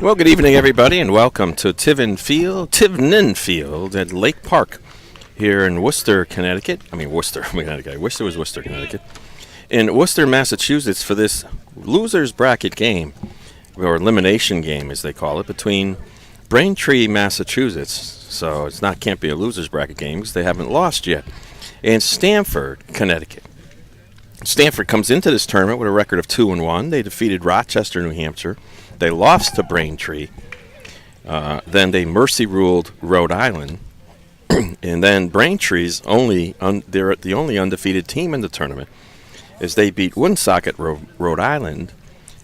Well, good evening, everybody, and welcome to Tivnan Field at Lake Park here in Worcester, Connecticut. Worcester was Worcester, Connecticut. In Worcester, Massachusetts, for this loser's bracket game, or elimination game, as they call it, between Braintree, Massachusetts. So can't be a loser's bracket game because they haven't lost yet. And Stamford, Connecticut. Stamford comes into this tournament with a record of 2-1. They defeated Rochester, New Hampshire. They lost to Braintree. Then they mercy ruled Rhode Island. And then Braintree's they're the only undefeated team in the tournament, as they beat Woonsocket, Rhode Island,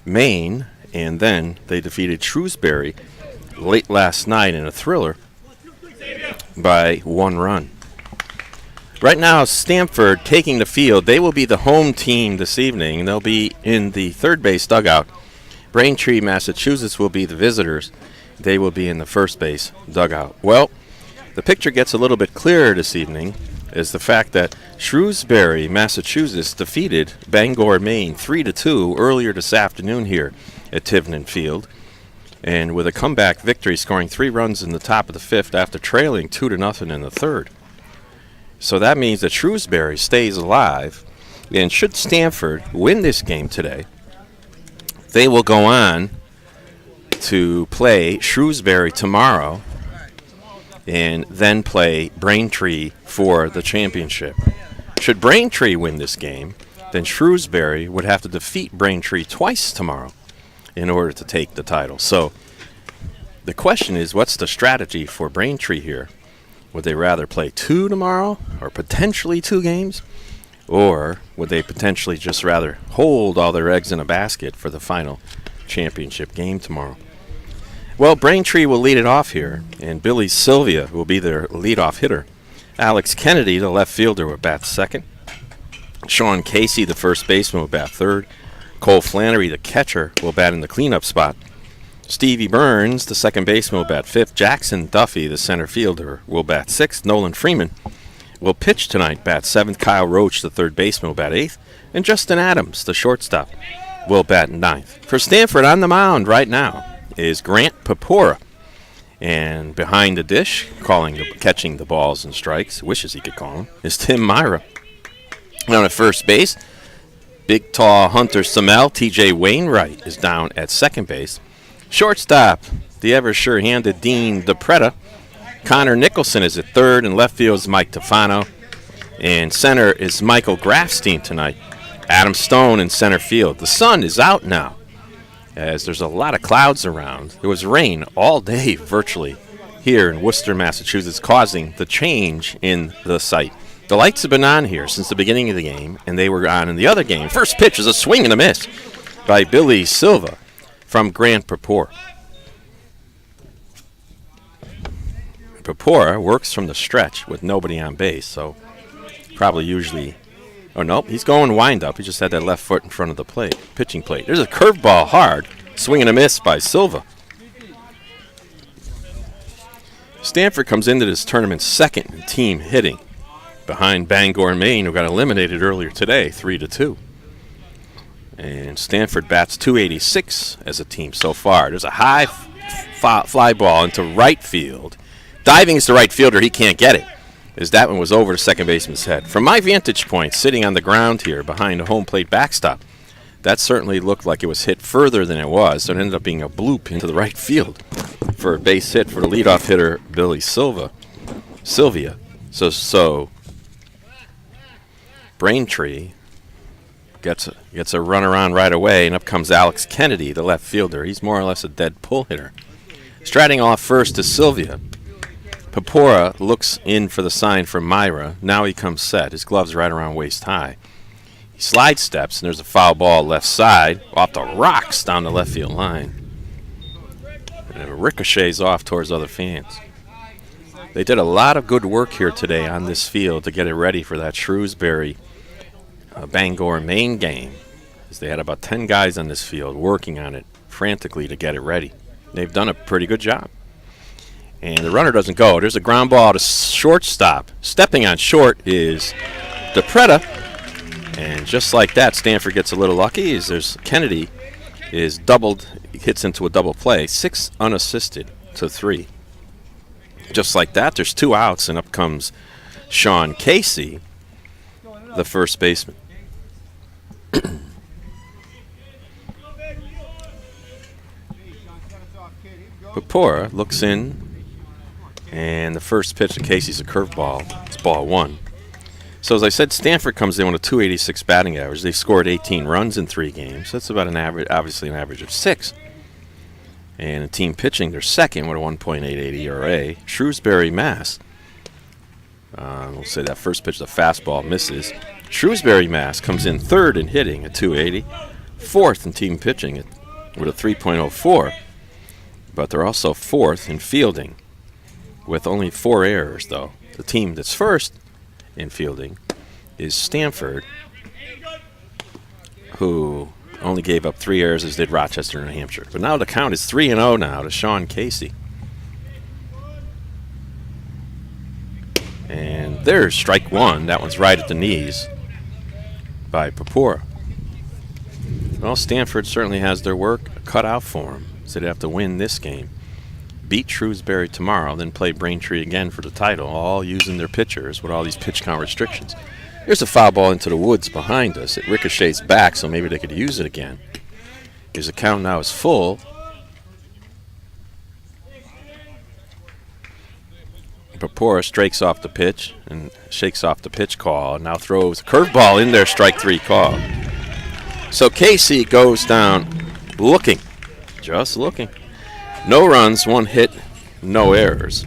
Maine, and then they defeated Shrewsbury late last night in a thriller by 1 run. Right now, Stamford taking the field. They will be the home team this evening. They'll be in the third base dugout. Braintree, Massachusetts will be the visitors. They will be in the first base dugout. Well, the picture gets a little bit clearer this evening is the fact that Shrewsbury, Massachusetts defeated Bangor, Maine 3-2 earlier this afternoon here at Tivnan Field. And with a comeback victory, scoring 3 runs in the top of the fifth after trailing 2-0 in the third. So that means that Shrewsbury stays alive. And should Stamford win this game today, they will go on to play Shrewsbury tomorrow and then play Braintree for the championship. Should Braintree win this game, then Shrewsbury would have to defeat Braintree twice tomorrow in order to take the title. So the question is, what's the strategy for Braintree here? Would they rather play 2 tomorrow, or potentially 2 games? Or would they potentially just rather hold all their eggs in a basket for the final championship game tomorrow? Well, Braintree will lead it off here, and Billy Sylvia will be their leadoff hitter. Alex Kennedy, the left fielder, will bat second. Sean Casey, the first baseman, will bat third. Cole Flannery, the catcher, will bat in the cleanup spot. Stevie Burns, the second baseman, will bat fifth. Jackson Duffy, the center fielder, will bat sixth. Nolan Freeman will pitch tonight, bat seventh. Kyle Roach, the third baseman, will bat eighth. And Justin Adams, the shortstop, will bat ninth. For Stamford on the mound right now is Grant Papora. And behind the dish, catching the balls and strikes, wishes he could call him, is Tim Myra. On at first base, big, tall Hunter Samel. T.J. Wainwright is down at second base. Shortstop, the ever sure-handed Dean DePretta. Connor Nicholson is at third, and left field is Mike Tefano. And center is Michael Grafstein tonight. Adam Stone in center field. The sun is out now, as there's a lot of clouds around. There was rain all day virtually here in Worcester, Massachusetts, causing the change in the site. The lights have been on here since the beginning of the game, and they were on in the other game. First pitch is a swing and a miss by Billy Silva from Grant Papora. Papora works from the stretch with nobody on base, so probably usually... Oh, nope, he's going wind-up. He just had that left foot in front of the pitching plate. There's a curveball hard. Swing and a miss by Silva. Stamford comes into this tournament second in team hitting, behind Bangor, Maine, who got eliminated earlier today, 3-2. And Stamford bats .286 as a team so far. There's a high fly ball into right field. Diving is the right fielder. He can't get it, as that one was over the second baseman's head. From my vantage point, sitting on the ground here behind the home plate backstop, that certainly looked like it was hit further than it was, so it ended up being a bloop into the right field for a base hit for the leadoff hitter, Billy Sylvia. So Braintree gets a runaround right away, and up comes Alex Kennedy, the left fielder. He's more or less a dead pull hitter. Striding off first is Sylvia. Papora looks in for the sign from Myra. Now he comes set. His glove's right around waist high. He slide steps, and there's a foul ball left side, off the rocks down the left field line. And it ricochets off towards other fans. They did a lot of good work here today on this field to get it ready for that Shrewsbury Bangor, Maine game, as they had about 10 guys on this field working on it frantically to get it ready. They've done a pretty good job. And the runner doesn't go. There's a ground ball to shortstop. Stepping on short is DePretta. And just like that, Stamford gets a little lucky, as there's Kennedy is doubled. hits into a double play, 6 unassisted to 3. Just like that, there's 2 outs, and up comes Sean Casey, the first baseman. Papora looks in, and the first pitch to Casey's a curveball. It's ball 1. So as I said, Stamford comes in with a 286 batting average. They've scored 18 runs in 3 games. That's about an average, obviously an average of 6. And the team pitching, they're second with a 1.88 ERA. Shrewsbury, Mass. We'll say that first pitch, the fastball, misses. Shrewsbury, Mass comes in third in hitting at 280. Fourth in team pitching with a 3.04. But they're also fourth in fielding with only 4 errors, though. The team that's first in fielding is Stamford, who only gave up 3 errors, as did Rochester, New Hampshire. But now the count is 3-0 now to Sean Casey. And there's strike 1. That one's right at the knees by Papora. Well, Stamford certainly has their work cut out for them. So they have to win this game, beat Shrewsbury tomorrow, then play Braintree again for the title, all using their pitchers with all these pitch count restrictions. Here's a foul ball into the woods behind us. It ricochets back, so maybe they could use it again. His account now is full. Papora strikes off the pitch and shakes off the pitch call. Now throws a curveball in there, strike 3 call. So Casey goes down looking, just looking. No runs, 1 hit, no errors.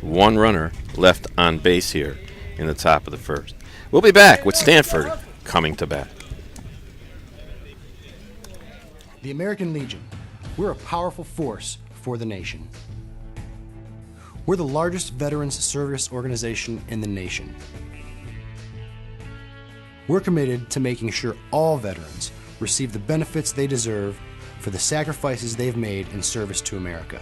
1 runner left on base here in the top of the first. We'll be back with Stamford coming to bat. The American Legion. We're a powerful force for the nation. We're the largest veterans service organization in the nation. We're committed to making sure all veterans receive the benefits they deserve for the sacrifices they've made in service to America.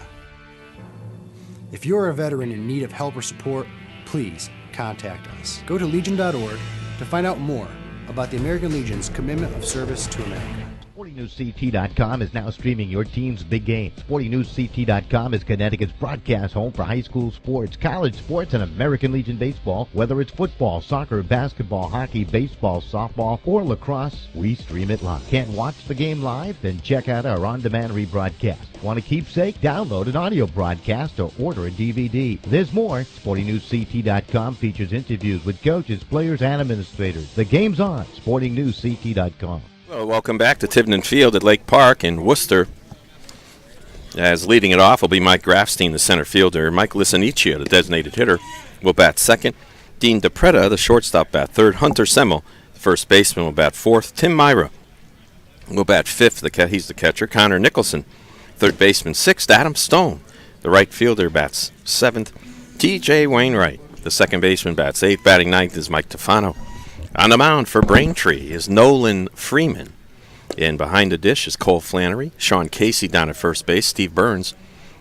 If you're a veteran in need of help or support, please contact us. Go to legion.org to find out more about the American Legion's commitment of service to America. SportingNewsCT.com is now streaming your team's big game. SportingNewsCT.com is Connecticut's broadcast home for high school sports, college sports, and American Legion baseball. Whether it's football, soccer, basketball, hockey, baseball, softball, or lacrosse, we stream it live. Can't watch the game live? Then check out our on-demand rebroadcast. Want a keepsake? Download an audio broadcast or order a DVD. There's more. SportingNewsCT.com features interviews with coaches, players, and administrators. The game's on. SportingNewsCT.com. Well, welcome back to Tivnan Field at Lake Park in Worcester. As leading it off will be Mike Grafstein, the center fielder. Mike Lisanicia, the designated hitter, will bat second. Dean DePretta, the shortstop, bat third. Hunter Semmel, the first baseman, will bat fourth. Tim Myra will bat fifth. He's the catcher. Connor Nicholson, third baseman, sixth. Adam Stone, the right fielder, bats seventh. T.J. Wainwright, the second baseman, bats eighth. Batting ninth is Mike Tefano. On the mound for Braintree is Nolan Freeman. And behind the dish is Cole Flannery, Sean Casey down at first base, Steve Burns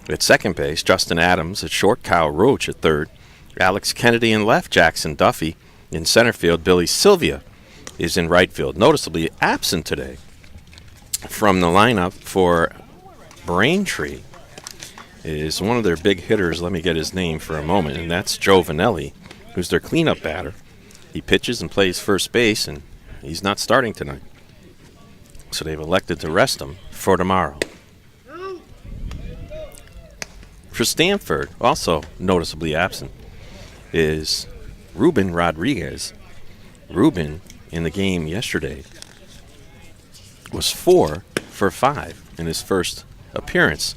at second base, Justin Adams at short, Kyle Roach at third, Alex Kennedy in left, Jackson Duffy in center field, Billy Sylvia is in right field. Noticeably absent today from the lineup for Braintree is one of their big hitters. Let me get his name for a moment, and that's Joe Vanelli, who's their cleanup batter. He pitches and plays first base, and he's not starting tonight. So they've elected to rest him for tomorrow. For Stamford, also noticeably absent, is Ruben Rodriguez. Ruben, in the game yesterday, was 4 for 5 in his first appearance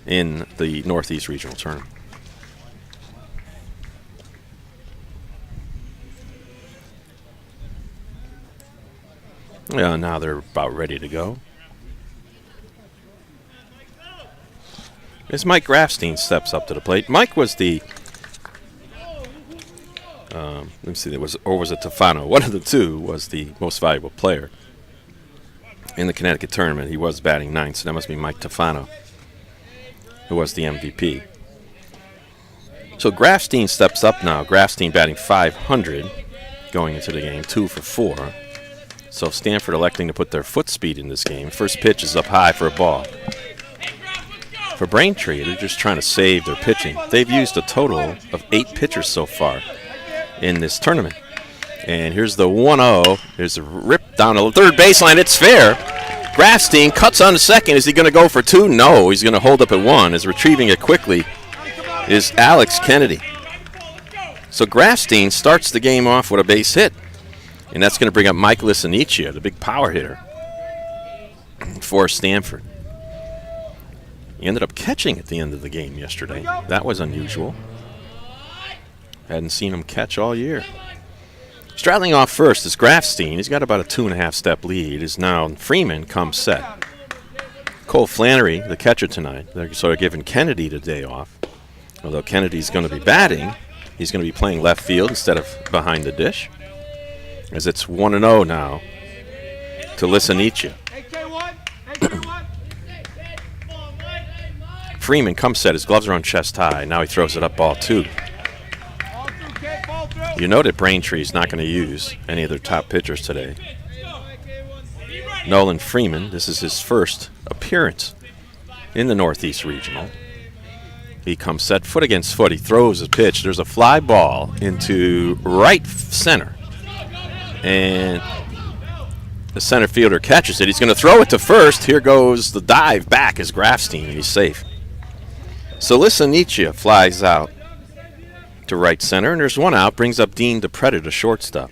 in the Northeast Regional Tournament. Yeah, now they're about ready to go. As Mike Grafstein steps up to the plate. Mike was the, let me see, was it Tefano? One of the two was the most valuable player in the Connecticut tournament. He was batting ninth, so that must be Mike Tefano, who was the MVP. So Grafstein steps up now. Grafstein batting .500 going into the game, 2 for 4. So Stamford electing to put their foot speed in this game. First pitch is up high for a ball. for Braintree. They're just trying to save their pitching. They've used a total of 8 pitchers so far in this tournament. And here's the 1-0. There's a rip down the third baseline. It's fair. Grafstein cuts on the second. Is he going to go for 2? No, he's going to hold up at 1. As retrieving it quickly is Alex Kennedy. So Grafstein starts the game off with a base hit. And that's going to bring up Mike Lisanicia, the big power hitter for Stamford. He ended up catching at the end of the game yesterday. That was unusual. Hadn't seen him catch all year. Straddling off first is Grafstein. He's got about a 2.5-step lead. Is now Freeman comes set. Cole Flannery, the catcher tonight. They're sort of giving Kennedy the day off. Although Kennedy's going to be batting, he's going to be playing left field instead of behind the dish. As it's 1-0 now to Lisanicia. Freeman comes set. His gloves are on chest high. Now he throws it up ball 2. You know that Braintree's not going to use any of their top pitchers today. Nolan Freeman, this is his first appearance in the Northeast Regional. He comes set, foot against foot. He throws a pitch. There's a fly ball into right center. And the center fielder catches it. He's going to throw it to first. Here goes the dive back as Grafstein, and he's safe. So Lisanicia flies out to right center, and there's 1 out. Brings up Dean DePreda to shortstop.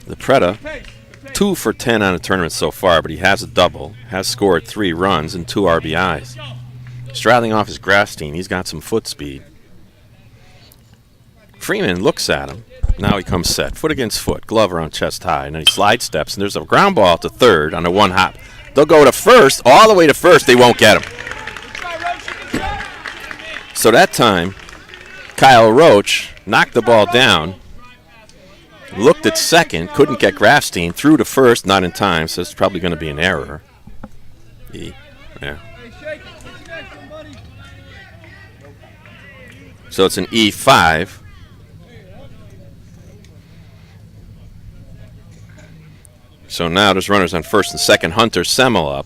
DePreda, 2 for 10 on the tournament so far, but he has a double, has scored 3 runs and 2 RBIs. Straddling off his Grafstein. He's got some foot speed. Freeman looks at him. Now he comes set. Foot against foot. Glove around chest high. And then he slide steps. And there's a ground ball to third on a 1 hop. They'll go to first. All the way to first. They won't get him. So that time, Kyle Roach knocked the ball down. Looked at second. Couldn't get Grafstein. Threw to first. Not in time. So it's probably going to be an error. Yeah. So it's an E5. So now there's runners on first and second. Hunter Semmel up.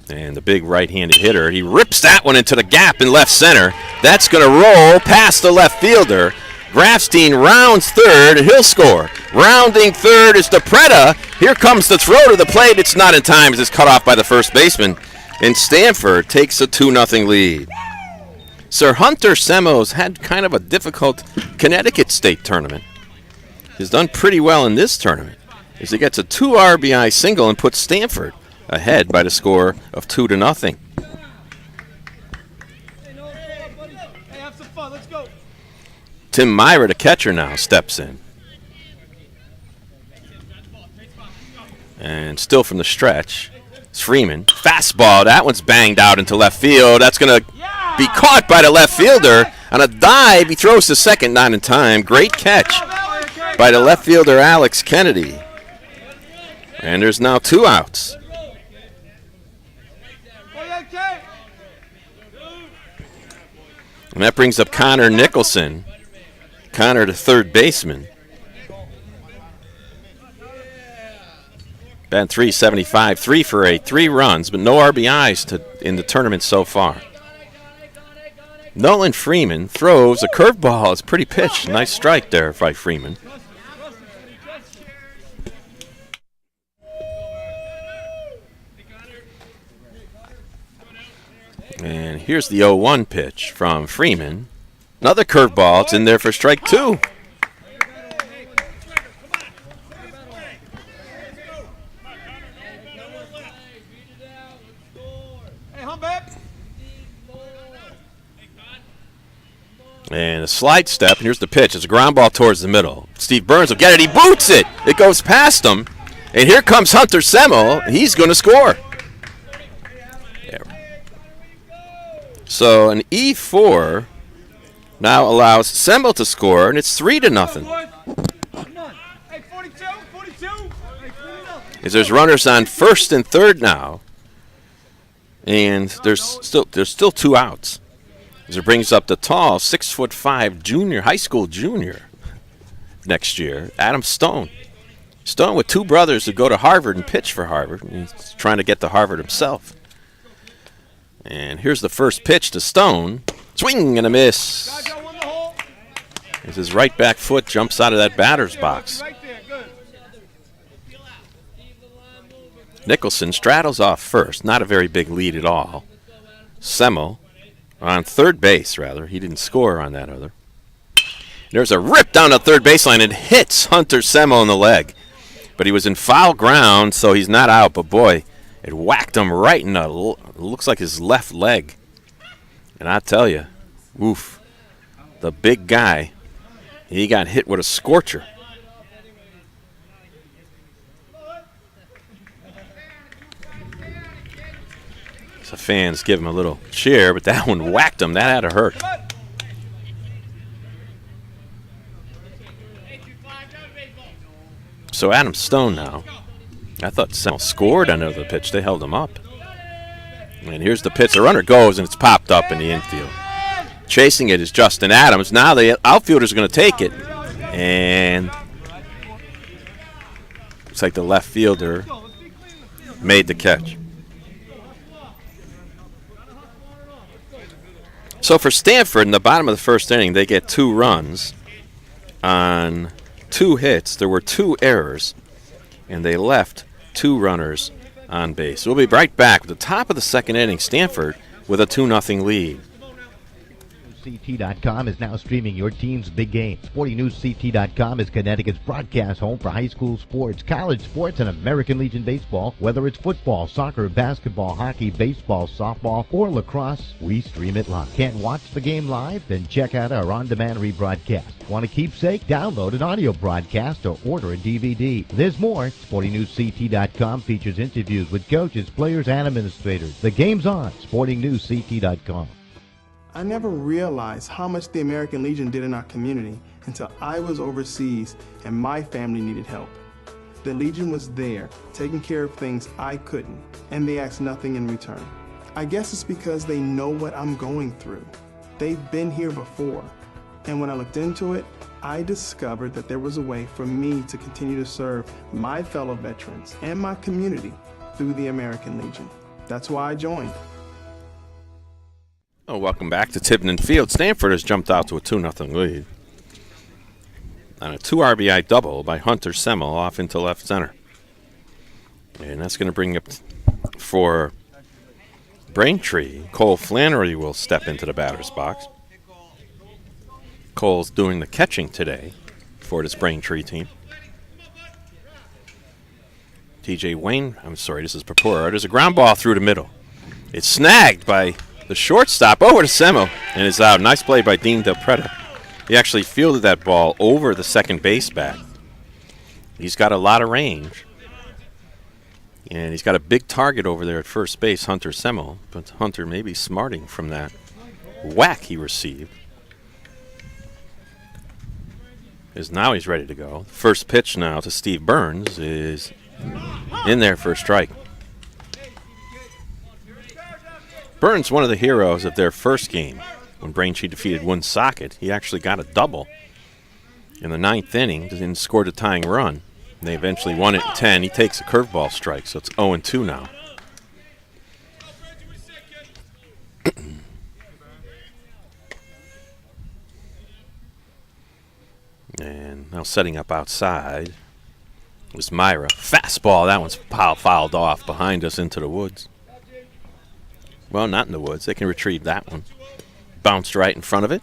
And the big right-handed hitter, he rips that one into the gap in left center. That's going to roll past the left fielder. Grafstein rounds third, and he'll score. Rounding third is DePreda. Here comes the throw to the plate. It's not in time as it's cut off by the first baseman. And Stamford takes a 2-0 lead. Sir Hunter Semmel's had kind of a difficult Connecticut State tournament. He's done pretty well in this tournament as he gets a 2 RBI single and puts Stamford ahead by the score of 2-0. Tim Myra, the catcher, now steps in. And still from the stretch, it's Freeman. Fastball, that one's banged out into left field. That's going to be caught by the left fielder. On a dive, he throws to second, not in time. Great catch by the left fielder, Alex Kennedy. And there's now 2 outs. And that brings up Connor Nicholson. Connor, the third baseman. Batting .375, 3 for 8, 3 runs, but no RBIs in the tournament so far. Nolan Freeman throws a curveball. It's pretty pitch. Nice strike there by Freeman. And here's the 0-1 pitch from Freeman. Another curveball. It's in there for strike 2. And a slide step, and here's the pitch. It's a ground ball towards the middle. Steve Burns will get it. He boots it. It goes past him. And here comes Hunter Semmel. He's going to score. So an E4 now allows Semmel to score, and it's 3-0. As there's runners on first and third now, and there's still 2 outs. As it brings up the tall 6'5" junior, high school junior next year, Adam Stone. Stone with two brothers who go to Harvard and pitch for Harvard. He's trying to get to Harvard himself. And here's the first pitch to Stone. Swing and a miss. As his right back foot jumps out of that batter's box. Nicholson straddles off first. Not a very big lead at all. Semmel on third base, rather. He didn't score on that other. There's a rip down the third baseline and hits Hunter Semmel in the leg. But he was in foul ground, so he's not out. But, boy, it whacked him right in the, looks like his left leg. And I tell you, oof, the big guy, he got hit with a scorcher. So fans give him a little cheer, but that one whacked him. That had to hurt. So Adam Stone now. I thought Semmel scored on the pitch. They held him up. And here's the pitch. The runner goes, and it's popped up in the infield. Chasing it is Justin Adams. Now the outfielder's going to take it. And looks like the left fielder made the catch. So for Stamford, in the bottom of the first inning, they get 2 runs on 2 hits. There were 2 errors, and they left 2 runners on base. We'll be right back with the top of the second inning. Stamford with a 2-0 lead. SportingNewsCT.com is now streaming your team's big game. SportingNewsCT.com is Connecticut's broadcast home for high school sports, college sports, and American Legion baseball. Whether it's football, soccer, basketball, hockey, baseball, softball, or lacrosse, we stream it live. Can't watch the game live? Then check out our on-demand rebroadcast. Want a keepsake? Download an audio broadcast or order a DVD. There's more. SportingNewsCT.com features interviews with coaches, players, and administrators. The game's on. SportingNewsCT.com. I never realized how much the American Legion did in our community until I was overseas and my family needed help. The Legion was there, taking care of things I couldn't, and they asked nothing in return. I guess it's because they know what I'm going through. They've been here before, and when I looked into it, I discovered that there was a way for me to continue to serve my fellow veterans and my community through the American Legion. That's why I joined. Oh, welcome back to Tiverton Field. Stamford has jumped out to a 2-0 lead on a 2 RBI double by Hunter Semmel off into left center. And that's going to bring up for Braintree. Cole Flannery will step into the batter's box. Cole's doing the catching today for this Braintree team. TJ Wayne, I'm sorry, this is Papura. There's a ground ball through the middle. It's snagged by the shortstop over to Semmel, and it's out. Nice play by Dean Del Preta. He actually fielded that ball over the second base bat. He's got a lot of range. And he's got a big target over there at first base, Hunter Semmel. But Hunter may be smarting from that whack he received. As now he's ready to go. First pitch now to Steve Burns is in there for a strike. Burns, one of the heroes of their first game when Braintree defeated Woonsocket. He actually got a double in the 9th inning and scored a tying run. They eventually won it in 10. He takes a curveball strike, so it's 0-2 now. And now setting up outside was Myra. Fastball, that one's fouled off behind us into the woods. Well, not in the woods. They can retrieve that one. Bounced right in front of it.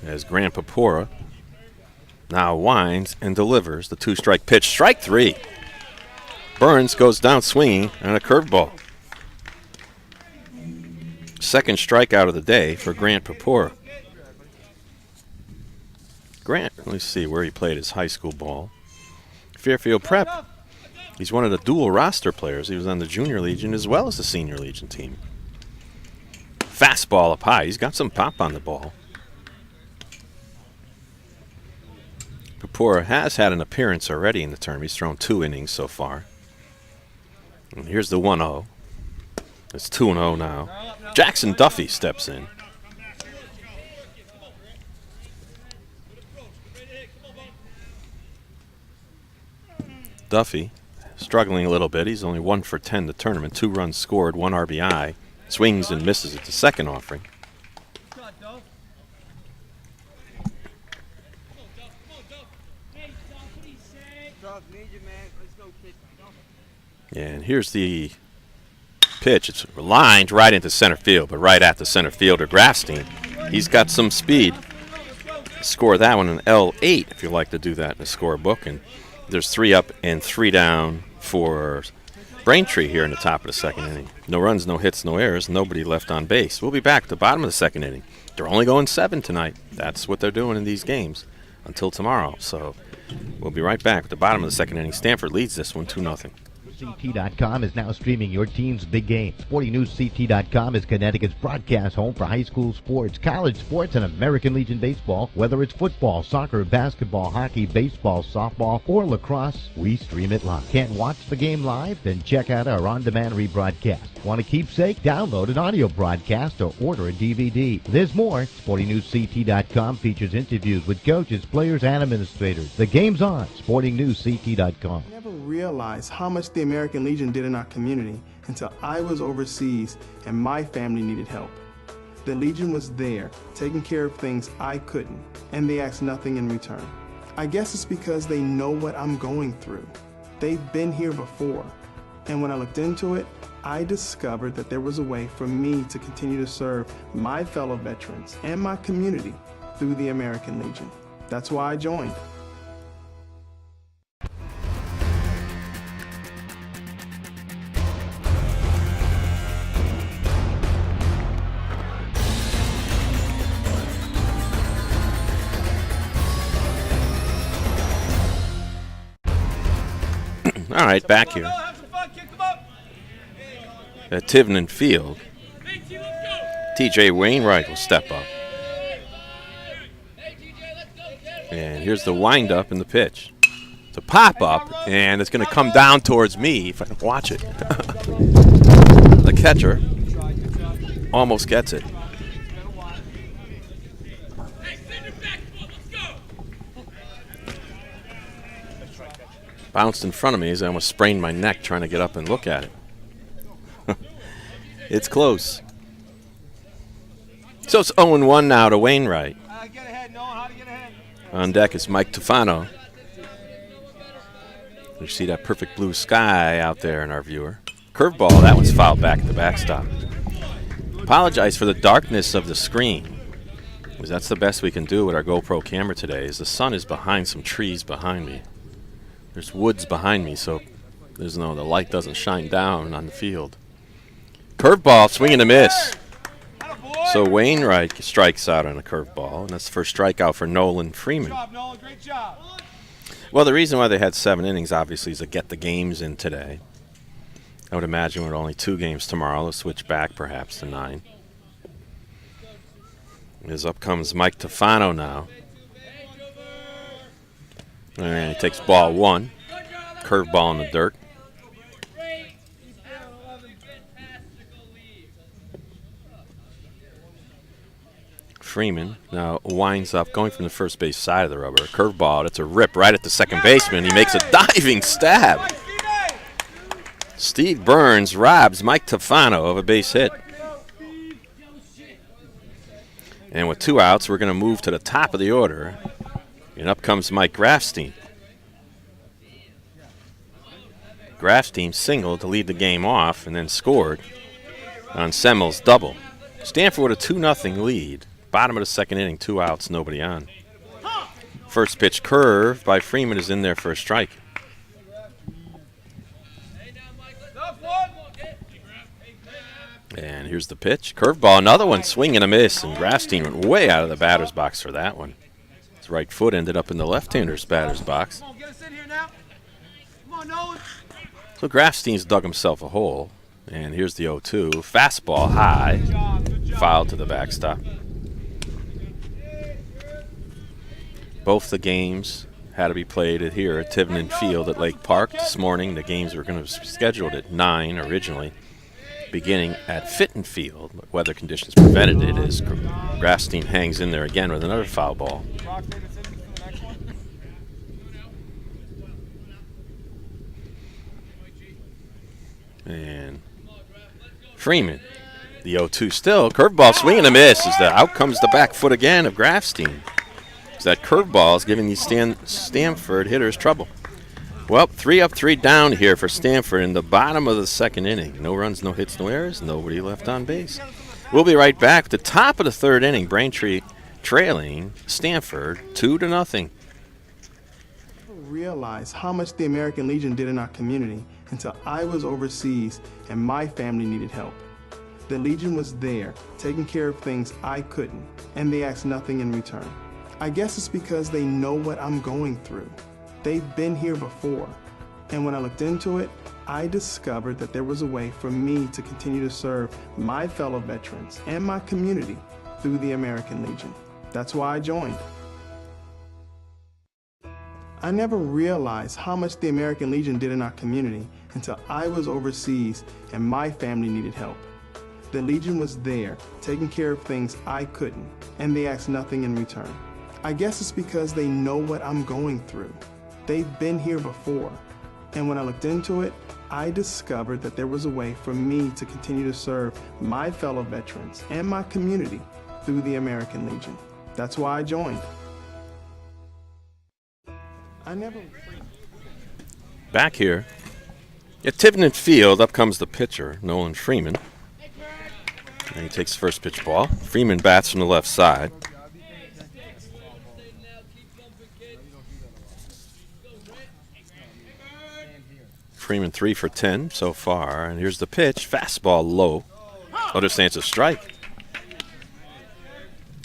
As Grant Papura now winds and delivers the 2-strike pitch. Strike 3. Burns goes down swinging on a curveball. Second strikeout of the day for Grant Papura. Grant, let's see where he played his high school ball. Fairfield Prep. He's one of the dual roster players. He was on the Junior Legion as well as the Senior Legion team. Fastball up high. He's got some pop on the ball. Papura has had an appearance already in the term. He's thrown 2 innings so far. And here's the 1-0. It's 2-0 now. Jackson Duffy steps in. Duffy, struggling a little bit. He's only 1 for 10 the tournament. 2 runs scored, 1 RBI. Swings and misses at the second offering. And here's the pitch. It's lined right into center field, but right at the center fielder, Grafstein. He's got some speed. Score that one an L8 if you like to do that in the scorebook. And there's 3 up and 3 down for Braintree here in the top of the second inning. No runs, no hits, no errors, nobody left on base. We'll be back at the bottom of the second inning. They're only going 7 tonight. That's what they're doing in these games until tomorrow. So we'll be right back at the bottom of the second inning. Stamford leads this one 2-0. SportingNewsCT.com is now streaming your team's big game. SportingNewsCT.com is Connecticut's broadcast home for high school sports, college sports, and American Legion baseball. Whether it's football, soccer, basketball, hockey, baseball, softball, or lacrosse, we stream it live. Can't watch the game live? Then check out our on-demand rebroadcast. Want a keepsake? Download an audio broadcast or order a DVD. There's more. SportingNewsCT.com features interviews with coaches, players, and administrators. The game's on. SportingNewsCT.com. I never realized how much the American Legion did in our community until I was overseas and my family needed help. The Legion was there, taking care of things I couldn't, and they asked nothing in return. I guess it's because they know what I'm going through. They've been here before, and when I looked into it, I discovered that there was a way for me to continue to serve my fellow veterans and my community through the American Legion. That's why I joined. All right, back here at Tivnan Field. TJ Wainwright will step up. And here's the windup and the pitch. The pop up, and it's going to come down towards me if I can watch it. The catcher almost gets it. Bounced in front of me as I almost sprained my neck trying to get up and look at it. It's close. So it's 0-1 now to Wainwright. On deck is Mike Tufano. You see that perfect blue sky out there in our viewer. Curveball, that one's fouled back at the backstop. Apologize for the darkness of the screen, because that's the best we can do with our GoPro camera today, is the sun is behind some trees behind me. There's woods behind me, so the light doesn't shine down on the field. Curveball, swing and a miss. So Wainwright strikes out on a curveball, and that's the first strikeout for Nolan Freeman. Good job, Nolan. Great job. Well, the reason why they had 7 innings, obviously, is to get the games in today. I would imagine with only 2 games tomorrow, they'll switch back perhaps to 9. As up comes Mike Tufano now. And he takes ball 1. Curveball in the dirt. Freeman now winds up going from the first base side of the rubber. Curveball, that's a rip right at the second baseman. He makes a diving stab. Steve Burns robs Mike Tufano of a base hit. And with 2 outs, we're going to move to the top of the order. And up comes Mike Grafstein. Grafstein singled to lead the game off and then scored on Semmel's double. Stanford with a 2-0 lead. Bottom of the second inning, 2 outs, nobody on. First pitch curve by Freeman is in there for a strike. And here's the pitch. Curveball, another one, swing and a miss. And Grafstein went way out of the batter's box for that one. His right foot ended up in the left-hander's batter's box. So Grafstein's dug himself a hole. And here's the 0-2. Fastball high. Fouled to the backstop. Both the games had to be played here at Tivnan Field at Lake Park this morning. The games were going to be scheduled at 9 originally, beginning at Fitton Field, but weather conditions prevented it as Grafstein hangs in there again with another foul ball. And Freeman, the 0-2 still. Curveball swing and a miss. Out comes the back foot again of Grafstein. That curveball is giving these Stamford hitters trouble. Well, 3 up, 3 down here for Stamford in the bottom of the second inning. No runs, no hits, no errors, nobody left on base. We'll be right back at the top of the third inning. Braintree trailing Stamford 2-0. Realize how much the American Legion did in our community until I was overseas and my family needed help. The Legion was there, taking care of things I couldn't, and they asked nothing in return. I guess it's because they know what I'm going through. They've been here before. And when I looked into it, I discovered that there was a way for me to continue to serve my fellow veterans and my community through the American Legion. That's why I joined. I never realized how much the American Legion did in our community until I was overseas and my family needed help. The Legion was there, taking care of things I couldn't, and they asked nothing in return. I guess it's because they know what I'm going through. They've been here before. And when I looked into it, I discovered that there was a way for me to continue to serve my fellow veterans and my community through the American Legion. That's why I joined. Back here at Tivnan Field, up comes the pitcher, Nolan Freeman. And he takes the first pitch ball. Freeman bats from the left side. Freeman 3 for 10 so far. And here's the pitch. Fastball low. Understands a strike.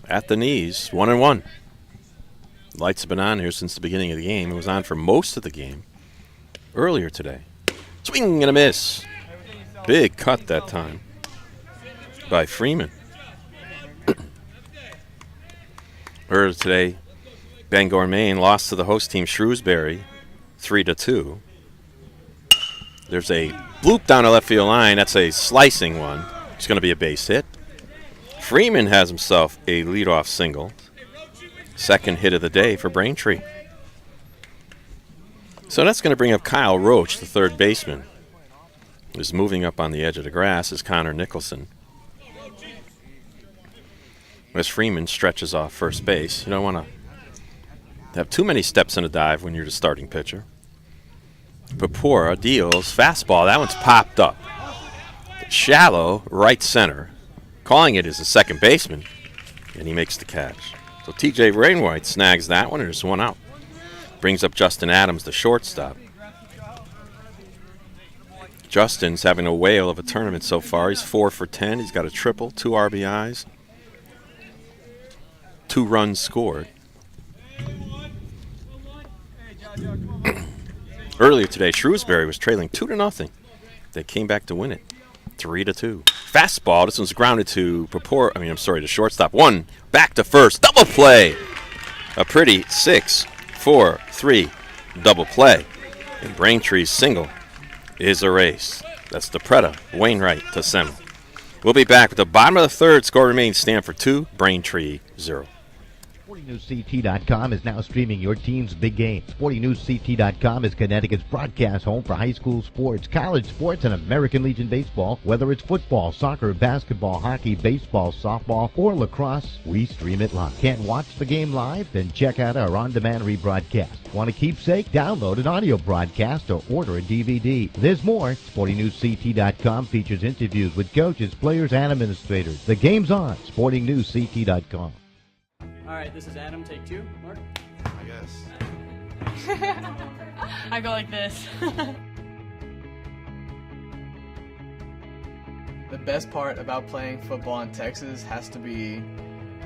At the knees, 1-1. Lights have been on here since the beginning of the game. It was on for most of the game earlier today. Swing and a miss. Big cut that time by Freeman. Earlier today, Bangor, Maine lost to the host team Shrewsbury 3-2. There's a bloop down the left field line. That's a slicing one. It's going to be a base hit. Freeman has himself a leadoff single. Second hit of the day for Braintree. So that's going to bring up Kyle Roach, the third baseman. Who's moving up on the edge of the grass is Connor Nicholson. As Freeman stretches off first base. You don't want to have too many steps in a dive when you're the starting pitcher. Papora deals fastball. That one's popped up. Shallow right center. Calling it as a second baseman. And he makes the catch. So TJ Rainwhite snags that one and there's one out. Brings up Justin Adams, the shortstop. Justin's having a whale of a tournament so far. He's 4 for 10. He's got a triple, 2 RBIs, 2 runs scored. Earlier today, Shrewsbury was trailing 2-0. They came back to win it, 3-2. Fastball. This one's grounded to to shortstop. 1 back to first. Double play. A pretty 6-4-3 double play. And Braintree's single is a race. That's DePretta, Wainwright to Semmel. We'll be back with the bottom of the third. Score remains Stamford 2, Braintree 0. SportingNewsCT.com is now streaming your team's big game. SportingNewsCT.com is Connecticut's broadcast home for high school sports, college sports, and American Legion baseball. Whether it's football, soccer, basketball, hockey, baseball, softball, or lacrosse, we stream it live. Can't watch the game live? Then check out our on-demand rebroadcast. Want a keepsake? Download an audio broadcast or order a DVD. There's more. SportingNewsCT.com features interviews with coaches, players, and administrators. The game's on. SportingNewsCT.com. All right, this is Adam. Take 2. Mark? I guess. I go like this. The best part about playing football in Texas has to be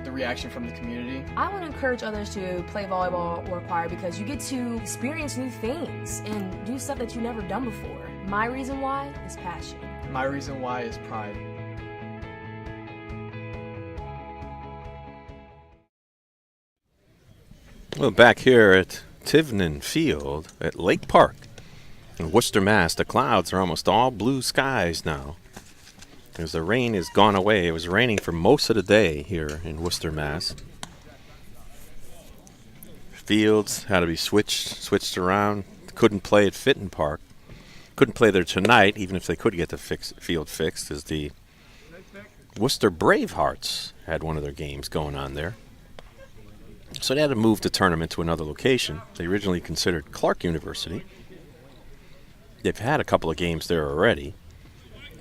the reaction from the community. I want to encourage others to play volleyball or choir because you get to experience new things and do stuff that you've never done before. My reason why is passion. My reason why is pride. Well, back here at Tivnan Field at Lake Park in Worcester, Mass. The clouds are almost all blue skies now, as the rain has gone away. It was raining for most of the day here in Worcester, Mass. Fields had to be switched around. Couldn't play at Fitton Park couldn't play there tonight, even if they could get the field fixed, is the Worcester Bravehearts had one of their games going on there. So they had to move the tournament to another location. They originally considered Clark University. They've had a couple of games there already,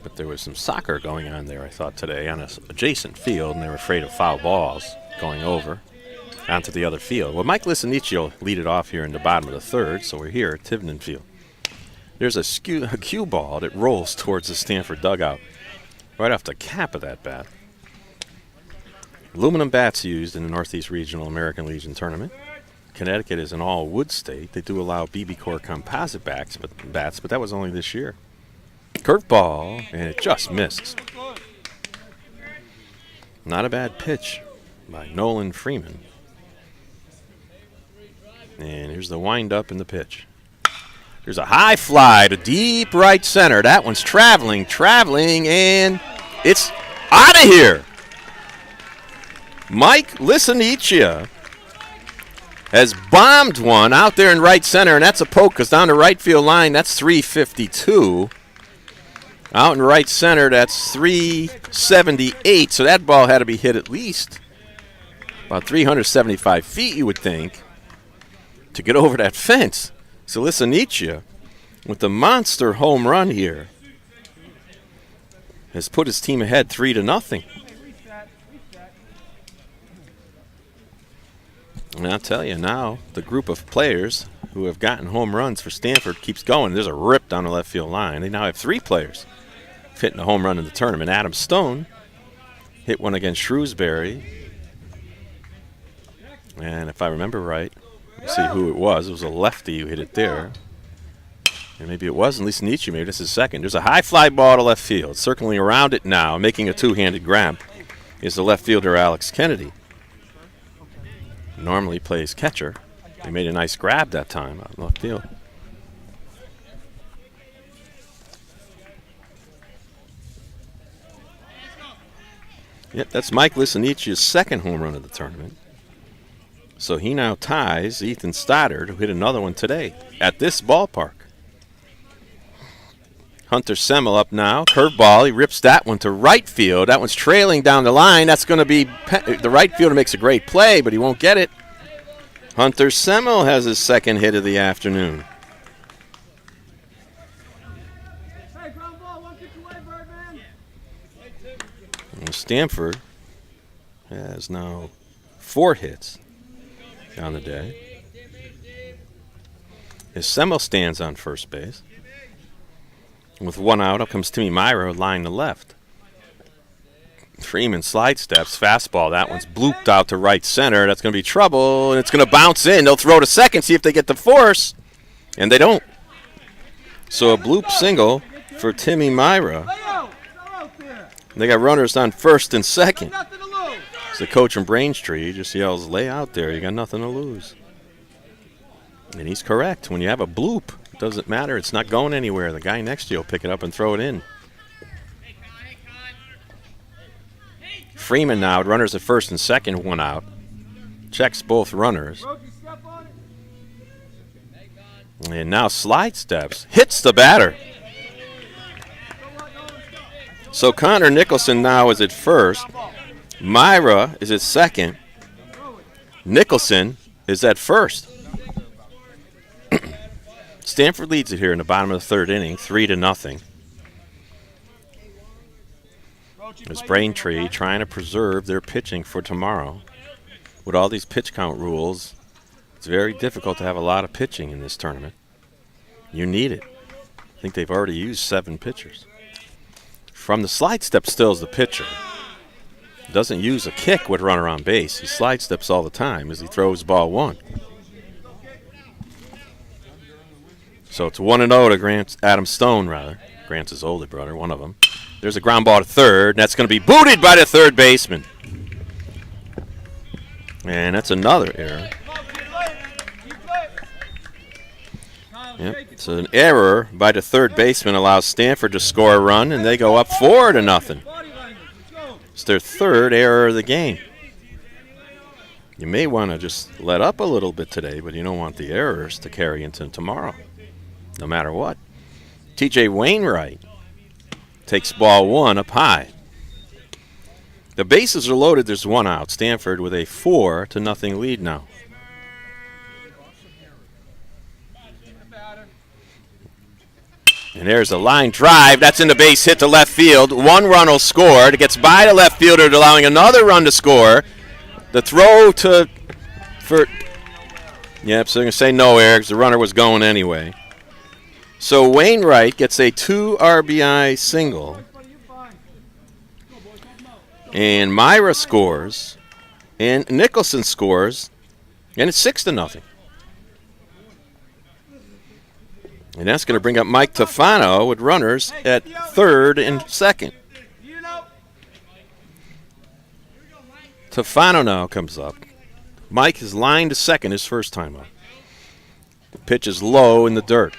but there was some soccer going on there, I thought, today on an adjacent field, and they were afraid of foul balls going over onto the other field. Well, Mike Lissanici will lead it off here in the bottom of the third, so we're here at Tivnan Field. There's a cue ball that rolls towards the Stamford dugout, right off the cap of that bat. Aluminum bats used in the Northeast Regional American Legion Tournament. Connecticut is an all-wood state. They do allow BB Core composite bats, but that was only this year. Curveball, and it just misses. Not a bad pitch by Nolan Freeman. And here's the wind-up in the pitch. There's a high fly to deep right center. That one's traveling, and it's out of here. Mike Lissanici has bombed one out there in right center, and that's a poke because down the right field line, that's 352. Out in right center, that's 378. So that ball had to be hit at least about 375 feet, you would think, to get over that fence. So Lissanici, with the monster home run here, has put his team ahead 3-0. And I'll tell you now, the group of players who have gotten home runs for Stamford keeps going. There's a rip down the left field line. They now have 3 players hitting a home run in the tournament. Adam Stone hit one against Shrewsbury. And if I remember right, let's see who it was. It was a lefty who hit it there. And maybe it wasn't Lissanici. Maybe this is second. There's a high fly ball to left field. Circling around it now, making a two-handed grab, is the left fielder Alex Kennedy. Normally plays catcher. He made a nice grab that time out in left field. Yep, that's Mike Lissanici's second home run of the tournament. So he now ties Ethan Stoddard, who hit another one today at this ballpark. Hunter Semmel up now. Curveball. He rips that one to right field. That one's trailing down the line. That's going to be the right fielder makes a great play, but he won't get it. Hunter Semmel has his second hit of the afternoon. And Stamford has now 4 hits on the day. As Semmel stands on first base. With 1 out, up comes Timmy Myra, line to left. Freeman slide steps, fastball. That one's blooped out to right center. That's going to be trouble, and it's going to bounce in. They'll throw to second, see if they get the force, and they don't. So a bloop single for Timmy Myra. They got runners on first and second. So the coach from Braintree just yells, "Lay out there. You got nothing to lose." And he's correct. When you have a bloop, it doesn't matter. It's not going anywhere. The guy next to you will pick it up and throw it in. Freeman now, runners at first and second, 1 out. Checks both runners. And now slide steps. Hits the batter. So Connor Nicholson now is at first. Myra is at second. Nicholson is at first. Stamford leads it here in the bottom of the third inning, 3-0. There's Braintree trying to preserve their pitching for tomorrow. With all these pitch count rules, it's very difficult to have a lot of pitching in this tournament. You need it. I think they've already used 7 pitchers. From the slide step still is the pitcher. Doesn't use a kick with runner on base. He slide steps all the time as he throws ball 1. So it's 1-0 to Adam Stone, rather. Grant's his older brother, one of them. There's a ground ball to third, and that's going to be booted by the third baseman. And that's another error. Yep. So an error by the third baseman allows Stamford to score a run, and they go up 4-0. It's their third error of the game. You may want to just let up a little bit today, but you don't want the errors to carry into tomorrow, no matter what. T.J. Wainwright takes ball 1 up high. The bases are loaded. There's 1 out. Stamford with a 4-0 lead now. And there's a line drive. That's in the base hit to left field. 1 run will score. It gets by the left fielder, allowing another run to score. The throw so they're going to say no error because the runner was going anyway. So Wainwright gets a 2 RBI single. And Myra scores. And Nicholson scores. And it's 6-0. And that's going to bring up Mike Tofano with runners at third and second. Tofano now comes up. Mike is lined to second his first time up. The pitch is low in the dirt.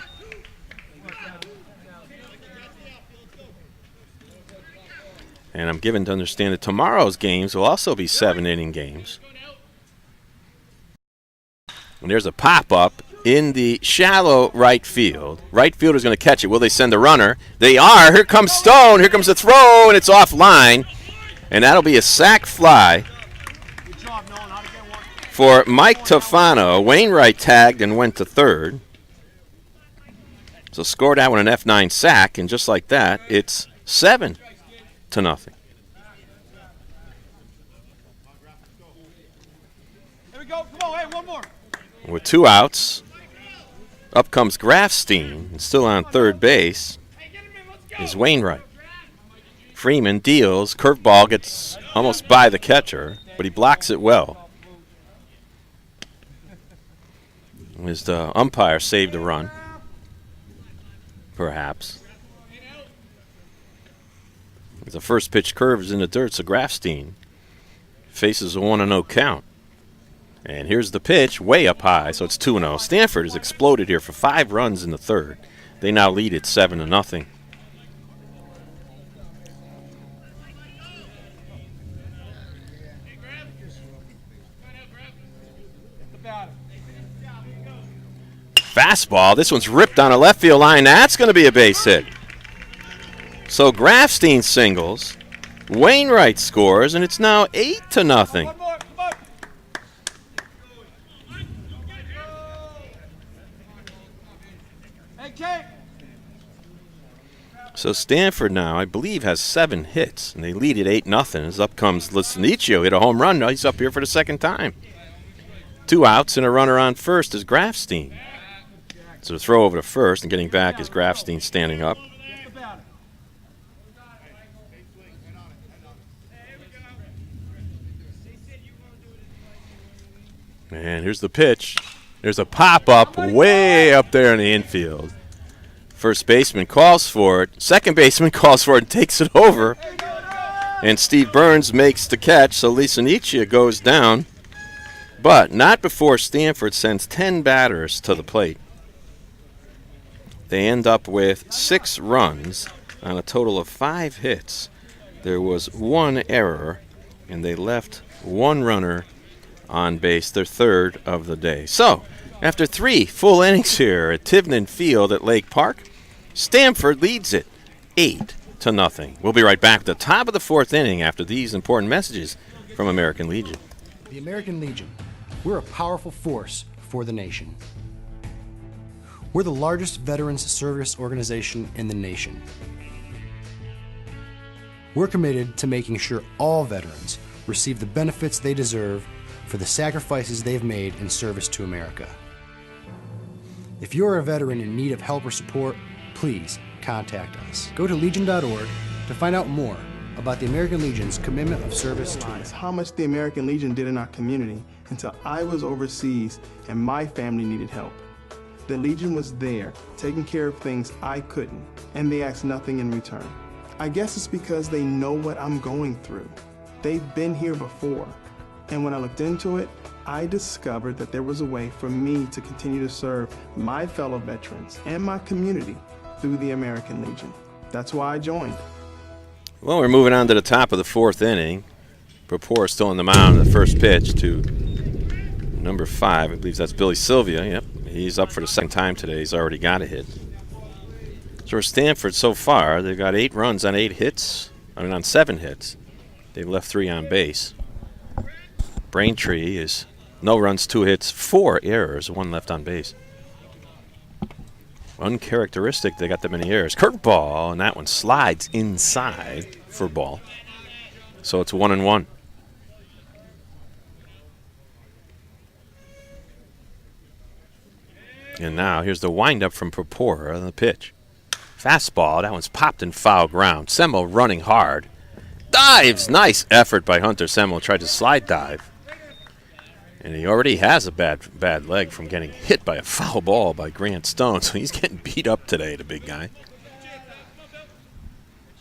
And I'm given to understand that tomorrow's games will also be 7-inning games. And there's a pop-up in the shallow right field. Right fielder's going to catch it. Will they send the runner? They are. Here comes Stone. Here comes the throw, and it's offline. And that'll be a sac fly for Mike Tofano. Wainwright tagged and went to third. So scored out with an F9 sack, and just like that, it's 7-0. Here we go. Come on, hey, one more. With 2 outs, up comes Grafstein, and still on third base is Wainwright. Freeman deals. Curveball gets almost by the catcher, but he blocks it well. As the umpire saved a run, perhaps. The first pitch curves in the dirt, so Grafstein faces a 1-0 count. And here's the pitch, way up high, so it's 2-0. Stamford has exploded here for 5 runs in the third. They now lead it 7-0. Fastball. This one's ripped on a left field line. That's going to be a base hit. So Grafstein singles. Wainwright scores, and it's now 8-0. So Stamford now, I believe, has 7 hits, and they lead at 8-0. As up comes Lisanicio, hit a home run. Now he's up here for the second time. 2 outs and a runner on first is Grafstein. So the throw over to first, and getting back is Grafstein standing up. And here's the pitch. There's a pop-up way up there in the infield. First baseman calls for it. Second baseman calls for it and takes it over. And Steve Burns makes the catch, so Lisanicia goes down. But not before Stamford sends 10 batters to the plate. They end up with 6 runs on a total of 5 hits. There was 1 error, and they left 1 runner on base, their third of the day. So, after 3 full innings here at Tivnan Field at Lake Park, Stamford leads it 8-0. We'll be right back at the top of the 4th inning after these important messages from American Legion. The American Legion, we're a powerful force for the nation. We're the largest veterans service organization in the nation. We're committed to making sure all veterans receive the benefits they deserve for the sacrifices they've made in service to America. If you're a veteran in need of help or support, please contact us. Go to legion.org to find out more about the American Legion's commitment of service to America. How much the American Legion did in our community until I was overseas and my family needed help. The Legion was there, taking care of things I couldn't, and they asked nothing in return. I guess it's because they know what I'm going through. They've been here before. And when I looked into it, I discovered that there was a way for me to continue to serve my fellow veterans and my community through the American Legion. That's why I joined. Well, we're moving on to the top of the 4th inning. Rapport still on the mound in the first pitch to number 5. I believe that's Billy Sylvia. Yep, he's up for the second time today. He's already got a hit. So So for Stamford so far, they've got 8 runs on 8 hits. on 7 hits. They've left 3 on base. Braintree is no runs, 2 hits, 4 errors, 1 left on base. Uncharacteristic they got that many errors. Curveball, and that one slides inside for ball. So it's 1-1. And now here's the windup from Purpura on the pitch. Fastball, that one's popped in foul ground. Semmel running hard. Dives, nice effort by Hunter Semmel. Tried to slide dive. And he already has a bad leg from getting hit by a foul ball by Grant Stone. So he's getting beat up today, the big guy.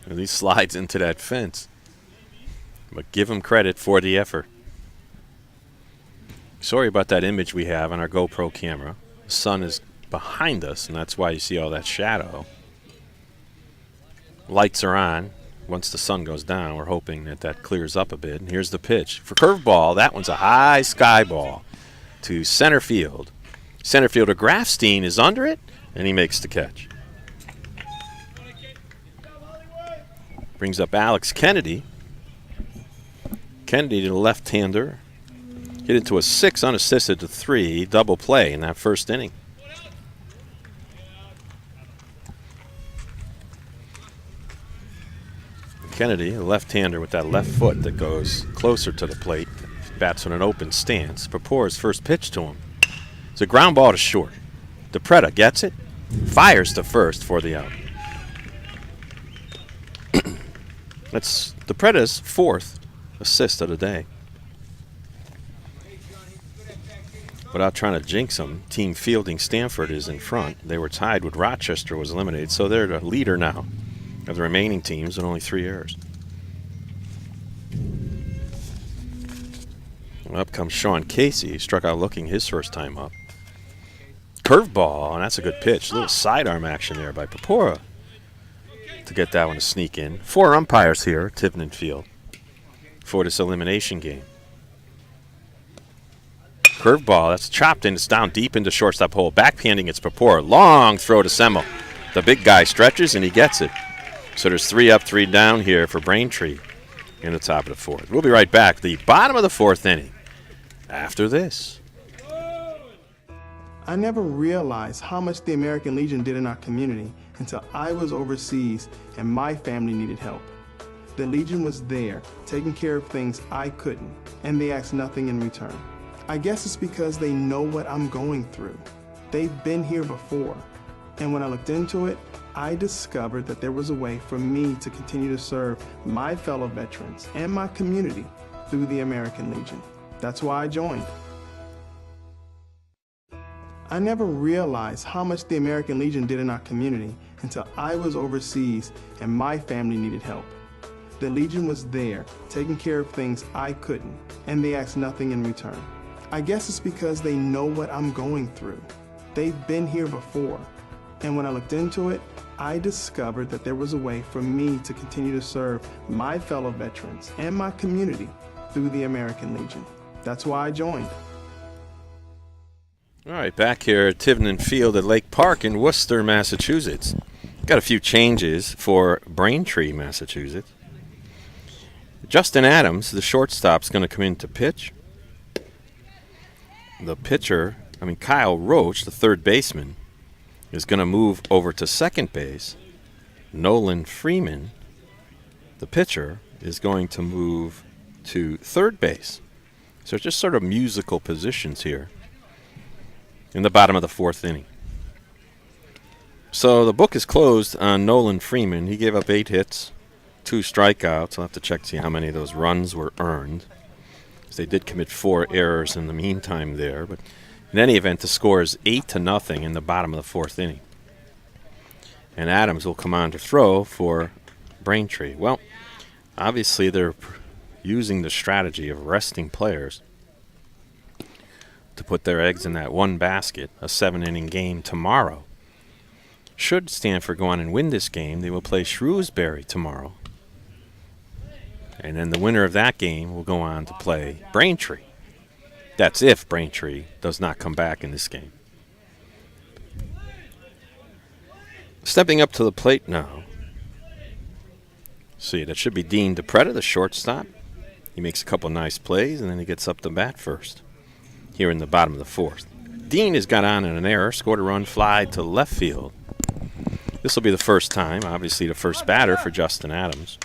And he slides into that fence. But give him credit for the effort. Sorry about that image we have on our GoPro camera. The sun is behind us, and that's why you see all that shadow. Lights are on. Once the sun goes down, we're hoping that that clears up a bit. And here's the pitch. For curveball, that one's a high sky ball to center field. Center fielder Grafstein is under it, and he makes the catch. Brings up Alex Kennedy. Kennedy to the left-hander. Hit into a 6 unassisted to 3 double play in that first inning. Kennedy, a left-hander with that left foot that goes closer to the plate, bats on an open stance. Purpura's first pitch to him. It's a ground ball to short. DePretta gets it, fires to first for the out. That's DePretta's 4th assist of the day. Without trying to jinx them, team fielding Stamford is in front. They were tied with Rochester was eliminated, so they're the leader now of the remaining teams with only 3 errors. Well, up comes Sean Casey. He struck out looking his first time up. Curveball, and that's a good pitch. A little sidearm action there by Purpura to get that one to sneak in. 4 umpires here at Tivnan Field for this elimination game. Curveball, that's chopped in. It's down deep into shortstop hole. Backhanding, it's Purpura. Long throw to Semmel. The big guy stretches, and he gets it. So there's 3 up, 3 down here for Braintree in the top of the 4th. We'll be right back. The bottom of the 4th inning after this. I never realized how much the American Legion did in our community until I was overseas and my family needed help. The Legion was there, taking care of things I couldn't, and they asked nothing in return. I guess it's because they know what I'm going through. They've been here before. And when I looked into it, I discovered that there was a way for me to continue to serve my fellow veterans and my community through the American Legion. That's why I joined. I never realized how much the American Legion did in our community until I was overseas and my family needed help. The Legion was there, taking care of things I couldn't, and they asked nothing in return. I guess it's because they know what I'm going through. They've been here before. And when I looked into it, I discovered that there was a way for me to continue to serve my fellow veterans and my community through the American Legion. That's why I joined. All right, back here at Tivnan Field at Lake Park in Worcester, Massachusetts. Got a few changes for Braintree, Massachusetts. Justin Adams, the shortstop, is going to come in to pitch. The pitcher, Kyle Roach, the third baseman, is going to move over to second base. Nolan Freeman, the pitcher, is going to move to third base. So it's just sort of musical positions here in the bottom of the 4th inning. So the book is closed on Nolan Freeman. He gave up 8 hits, 2 strikeouts. I'll have to check to see how many of those runs were earned. They did commit 4 errors in the meantime there, but in any event, the score is 8-0 in the bottom of the 4th inning. And Adams will come on to throw for Braintree. Well, obviously they're using the strategy of resting players to put their eggs in that one basket, a 7-inning game tomorrow. Should Stamford go on and win this game, they will play Shrewsbury tomorrow. And then the winner of that game will go on to play Braintree. That's if Braintree does not come back in this game. Stepping up to the plate now. See, that should be Dean DePretta, the shortstop. He makes a couple nice plays, and then he gets up to bat first here in the bottom of the fourth. Dean has got on in an error, scored a run, fly to left field. This will be the first time, obviously the first batter for Justin Adams.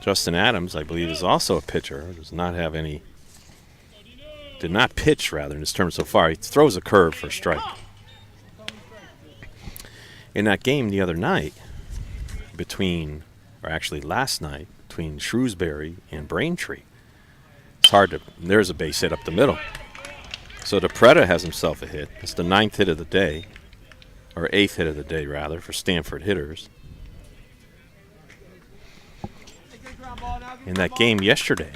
Justin Adams, I believe, is also a pitcher. Did not pitch, rather, in his term so far. He throws a curve for a strike. In that game the other night, last night, between Shrewsbury and Braintree, there's a base hit up the middle. So DePretta has himself a hit. It's the 9th hit of the day, or 8th hit of the day, rather, for Stamford hitters. In that game yesterday,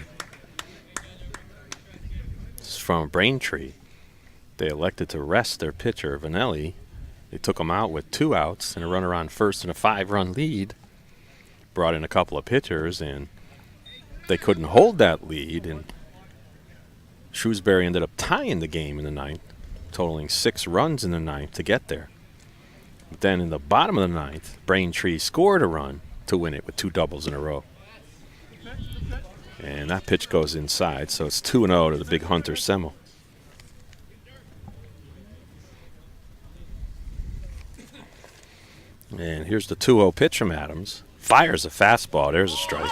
this is from Braintree, they elected to rest their pitcher, Vanelli. They took him out with 2 outs and a runner on first and a 5-run lead. Brought in a couple of pitchers, and they couldn't hold that lead, and Shrewsbury ended up tying the game in the 9th, totaling 6 runs in the 9th to get there. But then in the bottom of the 9th, Braintree scored a run to win it with 2 doubles in a row. And that pitch goes inside, so it's 2-0 to the big Hunter Semmel. And here's the 2-0 pitch from Adams. Fires a fastball. There's a strike.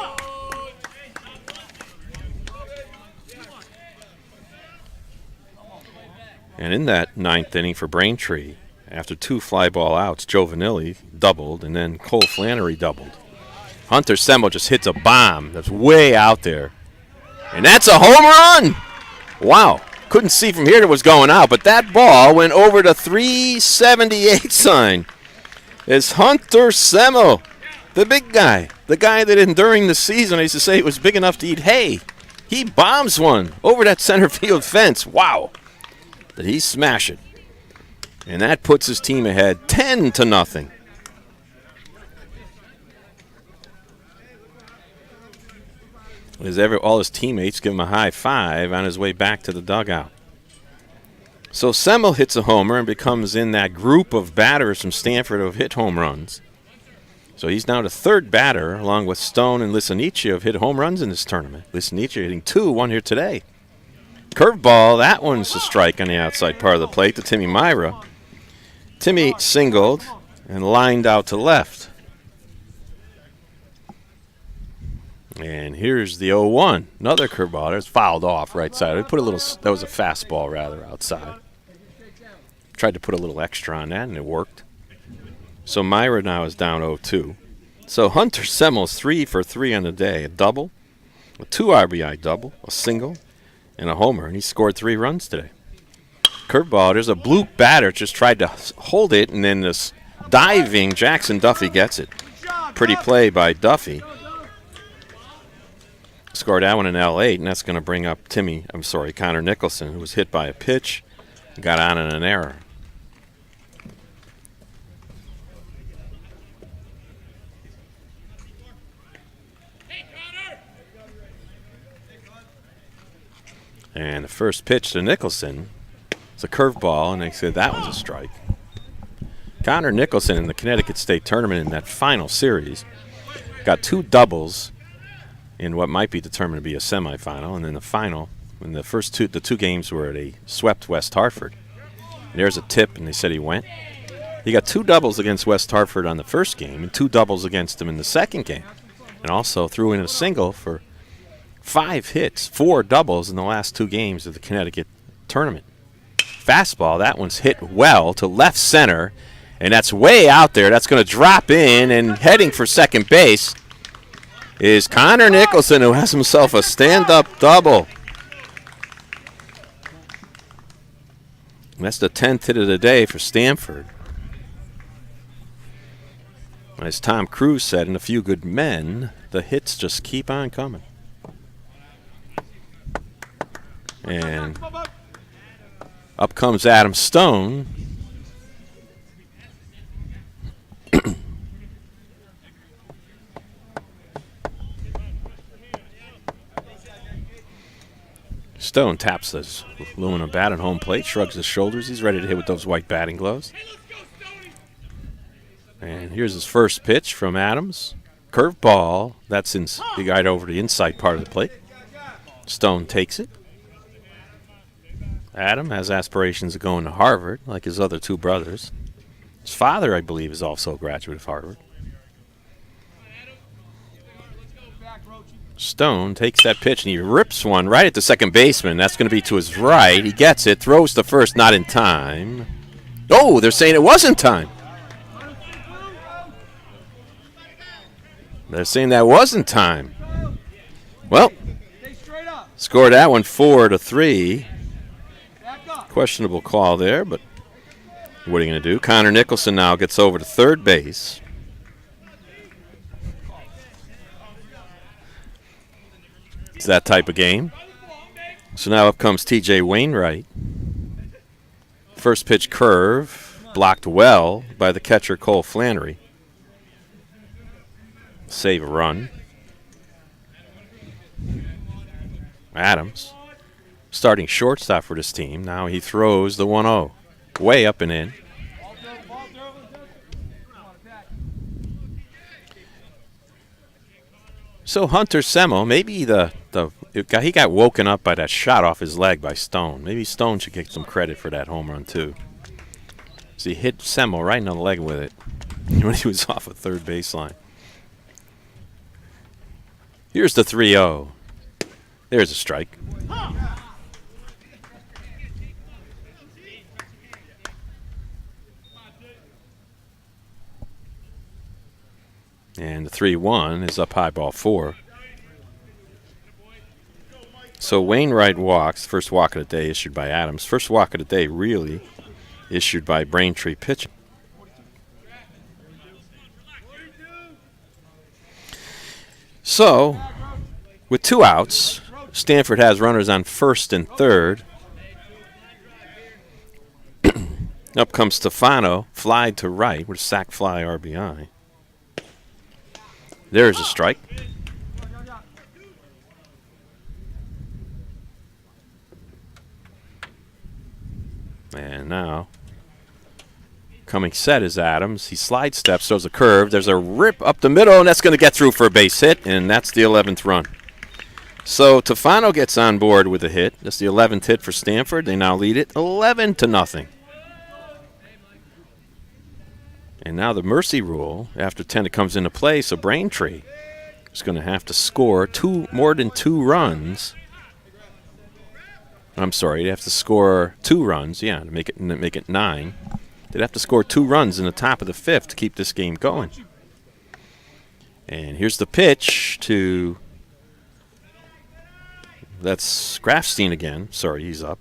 And in that 9th inning for Braintree, after 2 fly ball outs, Joe Vanilli doubled, and then Cole Flannery doubled. Hunter Semmel just hits a bomb that's way out there. And that's a home run! Wow. Couldn't see from here that was going out, but that ball went over the 378 sign. It's Hunter Semmel, the big guy. The guy that during the season I used to say it was big enough to eat hay. He bombs one over that center field fence. Wow. Did he smash it? And that puts his team ahead 10-0. All his teammates give him a high five on his way back to the dugout. So Semmel hits a homer and becomes in that group of batters from Stamford who have hit home runs. So he's now the 3rd batter, along with Stone and Lisanici, who have hit home runs in this tournament. Lisanici hitting 2, 1 here today. Curveball, that one's a strike on the outside part of the plate to Timmy Myra. Timmy singled and lined out to left. And here's the 0-1. Another curveball. There's fouled off right side. That was a fastball, rather, outside. Tried to put a little extra on that, and it worked. So Myra now is down 0-2. So Hunter Semmel is 3 for 3 on the day. A double, a 2 RBI double, a single, and a homer. And he scored 3 runs today. Curveball. There's a blue batter just tried to hold it, and then this diving Jackson Duffy gets it. Pretty play by Duffy. Scored that one in L8, and that's going to bring up Connor Nicholson, who was hit by a pitch, got on in an error. And the first pitch to Nicholson is a curveball, and they said that was a strike. Connor Nicholson in the Connecticut State Tournament in that final series got 2 doubles in what might be determined to be a semifinal, and then the final, when the two games were they swept West Hartford. And there's a tip, and they said he went. He got 2 doubles against West Hartford on the first game, and 2 doubles against them in the second game, and also threw in a single for 5 hits, 4 doubles in the last 2 games of the Connecticut tournament. Fastball, that one's hit well to left center, and that's way out there. That's going to drop in, and heading for second base is Connor Nicholson, who has himself a stand-up double. And that's the 10th hit of the day for Stamford. As Tom Cruise said in A Few Good Men, the hits just keep on coming. And up comes Adam Stone. Stone taps his aluminum bat at home plate, shrugs his shoulders. He's ready to hit with those white batting gloves. And here's his first pitch from Adams. Curveball. That's he got over the inside part of the plate. Stone takes it. Adam has aspirations of going to Harvard, like his other two brothers. His father, I believe, is also a graduate of Harvard. Stone takes that pitch and he rips one right at the second baseman. That's going to be to his right. He gets it, throws to first, not in time. Oh, they're saying it wasn't time. They're saying that wasn't time. Well, scored that one 4-3. Questionable call there, but what are you going to do? Connor Nicholson now gets over to third base. It's that type of game. So now up comes T.J. Wainwright. First pitch curve, blocked well by the catcher Cole Flannery. Save a run. Adams, starting shortstop for this team. Now he throws the 1-0. Way up and in. So Hunter Semmel, maybe he got woken up by that shot off his leg by Stone. Maybe Stone should get some credit for that home run too. So he hit Semmel right in the leg with it when he was off a third baseline. Here's the 3-0. There's a strike. And the 3-1 is up high, ball 4. So Wainwright walks. First walk of the day issued by Adams. First walk of the day really issued by Braintree pitching. So with 2 outs, Stamford has runners on first and third. Up comes Stefano, fly to right with a sac fly RBI. There's a strike. And now, coming set is Adams. He slide steps, throws a curve. There's a rip up the middle, and that's going to get through for a base hit, and that's the 11th run. So Tofano gets on board with a hit. That's the 11th hit for Stamford. They now lead it 11-0. And now the mercy rule, after 10, it comes into play, so Braintree is going to have to score more than 2 runs. I'm sorry, they'd have to score 2 runs, to make it 9. They'd have to score 2 runs in the top of the 5th to keep this game going. And here's the pitch to, that's Grafstein again. Sorry, he's up.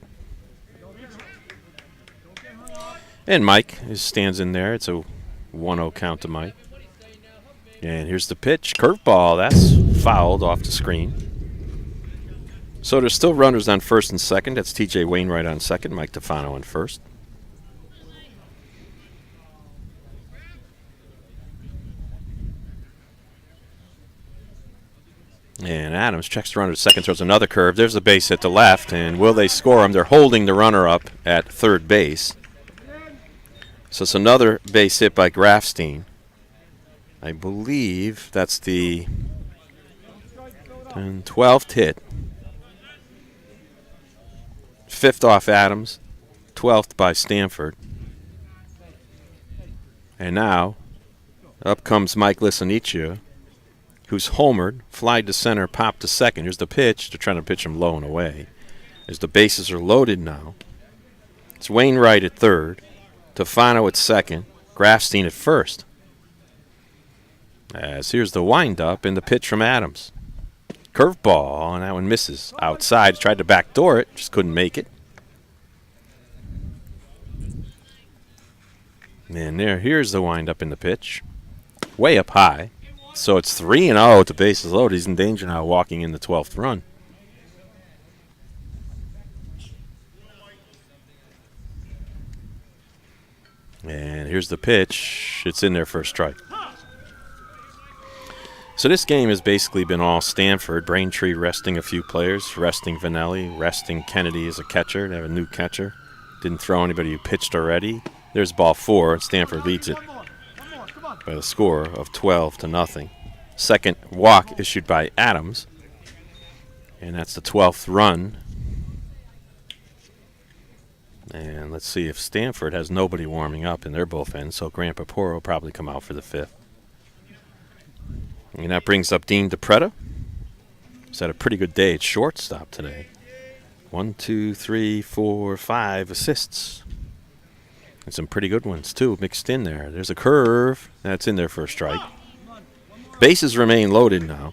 And Mike stands in there. It's a 1-0 count to Mike. And here's the pitch. Curveball. That's fouled off the screen. So there's still runners on first and second. That's T.J. Wainwright on second. Mike Tofano on first. And Adams checks the runner to second, throws another curve. There's a base hit to left. And will they score him? They're holding the runner up at third base. So it's another base hit by Grafstein. I believe that's the 12th hit. 5th off Adams, 12th by Stamford. And now, up comes Mike Lisanicia, who's homered, flied to center, popped to second. Here's the pitch. They're trying to pitch him low and away. As the bases are loaded now. It's Wainwright at third. Tofano at second, Grafstein at first. As here's the windup and the pitch from Adams. Curveball, and that one misses. Outside, tried to backdoor it, just couldn't make it. And here's the windup in the pitch. Way up high. So it's 3-0 with the bases loaded. He's in danger now walking in the 12th run. And here's the pitch. It's in there for a strike. So this game has basically been all Stamford. Braintree resting a few players, resting Vanelli, resting Kennedy as a catcher. They have a new catcher. Didn't throw anybody who pitched already. There's ball 4. Stanford leads it. by the score of 12-0. Second walk issued by Adams, and that's the 12th run. And let's see if Stamford has nobody warming up in their bullpen, so Grant Papore will probably come out for the 5th. And that brings up Dean DePretta. He's had a pretty good day at shortstop today. 1, 2, 3, 4, 5 assists. And some pretty good ones, too, mixed in there. There's a curve. That's in there for a strike. Bases remain loaded now.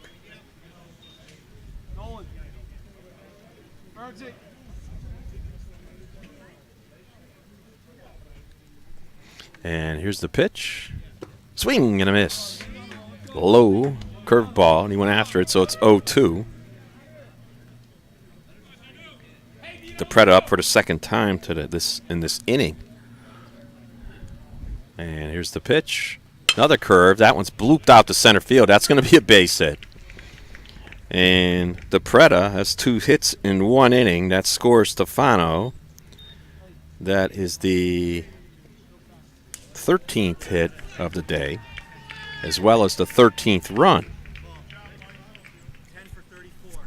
And here's the pitch. Swing and a miss. Low curveball, and he went after it, so it's 0-2. DePretta up for the second time in this inning. And here's the pitch. Another curve. That one's blooped out to center field. That's going to be a base hit. And DePretta has 2 hits in 1 inning. That scores Stefano. That is the 13th hit of the day, as well as the 13th run.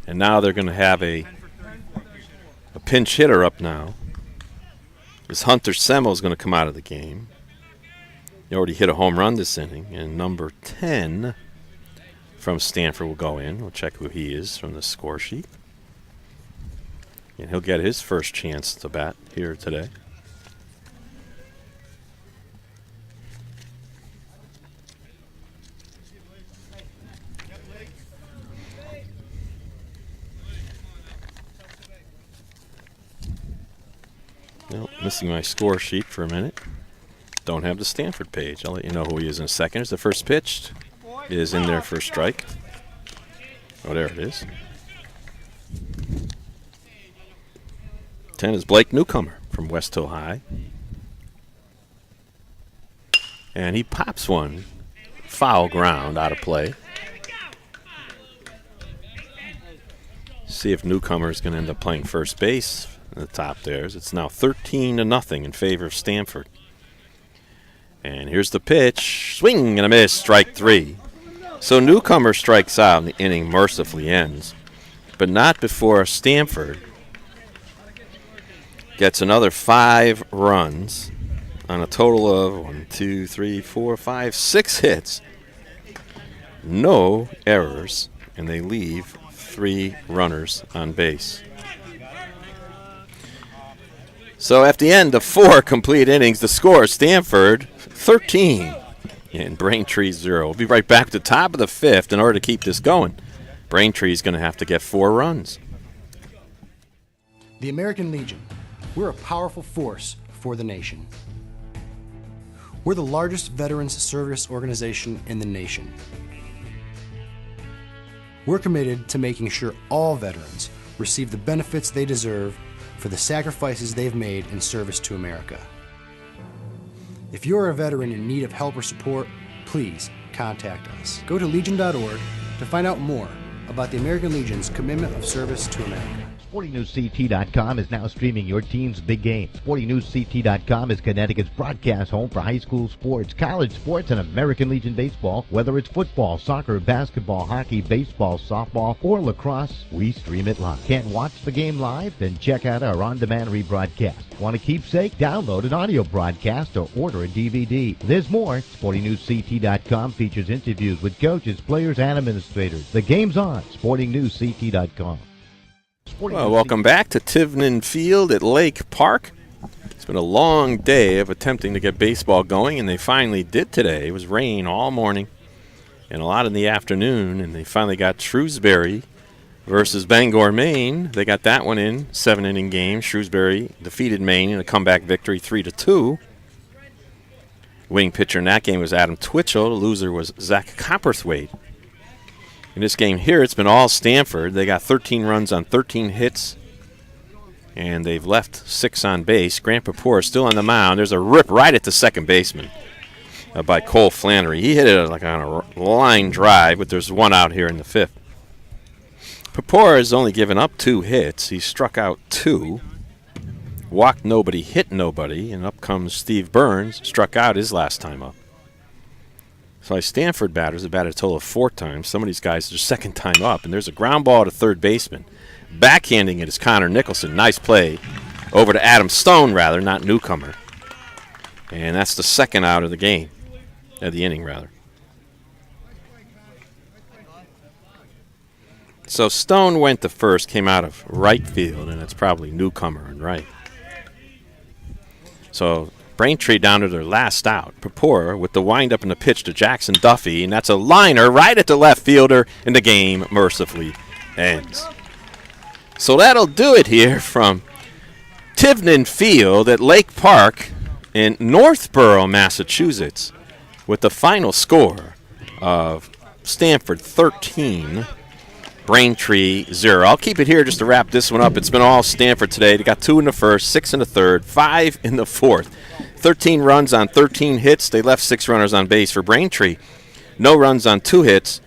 And now they're going to have a pinch hitter up now. This Hunter Semmel is going to come out of the game. He already hit a home run this inning, and number 10 from Stamford will go in. We'll check who he is from the score sheet. And he'll get his first chance to bat here today. Well, missing my score sheet for a minute. Don't have the Stamford page. I'll let you know who he is in a second. As the first pitch is in there for a strike. Oh, there it is. 10 is Blake Newcomer from West Hill High. And he pops one. Foul ground out of play. See if Newcomer is going to end up playing first base. In the top there. It's now 13-0 in favor of Stamford. And here's the pitch. Swing and a miss. Strike 3. So Newcomer strikes out and the inning mercifully ends. But not before Stamford gets another 5 runs on a total of 6 hits. No errors. And they leave 3 runners on base. So at the end of 4 complete innings, the score, Stamford 13 and Braintree 0. We'll be right back to the top of the 5th in order to keep this going. Braintree's going to have to get 4 runs. The American Legion. We're a powerful force for the nation. We're the largest veterans service organization in the nation. We're committed to making sure all veterans receive the benefits they deserve for the sacrifices they've made in service to America. If you're a veteran in need of help or support, please contact us. Go to legion.org to find out more about the American Legion's commitment of service to America. SportingNewsCT.com is now streaming your team's big game. SportingNewsCT.com is Connecticut's broadcast home for high school sports, college sports, and American Legion baseball. Whether it's football, soccer, basketball, hockey, baseball, softball, or lacrosse, we stream it live. Can't watch the game live? Then check out our on-demand rebroadcast. Want a keepsake? Download an audio broadcast or order a DVD. There's more. SportingNewsCT.com features interviews with coaches, players, and administrators. The game's on. SportingNewsCT.com. Well, welcome back to Tivnan Field at Lake Park. It's been a long day of attempting to get baseball going, and they finally did today. It was rain all morning and a lot in the afternoon, and they finally got Shrewsbury versus Bangor, Maine. They got that one in, 7-inning game. Shrewsbury defeated Maine in a comeback victory 3-2. Winning pitcher in that game was Adam Twitchell. The loser was Zach Copperthwaite. In this game here, it's been all Stamford. They got 13 runs on 13 hits, and they've left 6 on base. Grant Papore is still on the mound. There's a rip right at the second baseman by Cole Flannery. He hit it like on a line drive, but there's 1 out here in the 5th. Papore has only given up 2 hits. He struck out 2, walked nobody, hit nobody, and up comes Steve Burns, struck out his last time up. So Stamford batters have batted a total of 4 times. Some of these guys are second time up, and there's a ground ball to third baseman. Backhanding it is Connor Nicholson. Nice play over to Adam Stone, rather, not Newcomer. And that's the second out of the game, of the inning, rather. So Stone went to first, came out of right field, and it's probably Newcomer and right. So Braintree down to their last out. Papora with the windup and the pitch to Jackson Duffy, and that's a liner right at the left fielder, and the game mercifully ends. So that'll do it here from Tivnan Field at Lake Park in Northborough, Massachusetts, with the final score of Stamford 13, Braintree 0. I'll keep it here just to wrap this one up. It's been all Stamford today. They got 2 in the first, 6 in the third, 5 in the fourth. 13 runs on 13 hits. They left 6 runners on base for Braintree. No runs on 2 hits.